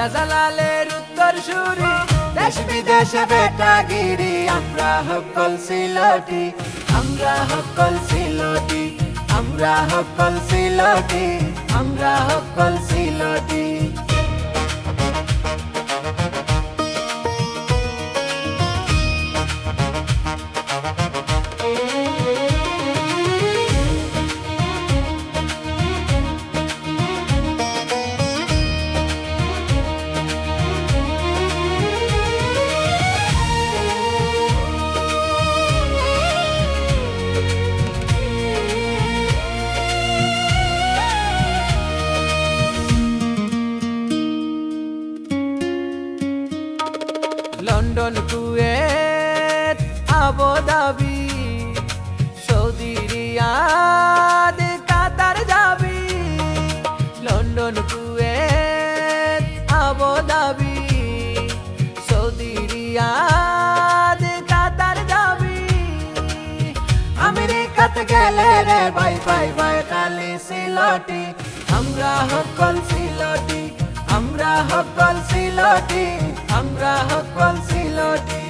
শাহজালালের উত্তর সুরি দেশ বিদেশে বেটাগিরি আমরা সকল সিলটি আমরা সকল সিলটি আমরা সকল সিলটি আমরা সকল Sylheti London Kuwait Abu Dhabi Saudi Riyadh Qatar যাবি London Kuwait Abu Dhabi Saudi Riyadh Qatar যাবি আমেরিকাতে গেলে রে বাই বাই বাই খালি সিলটি আমরা সকল সিলটি আমরা সকল সিলটি আমরা সকল সিলটি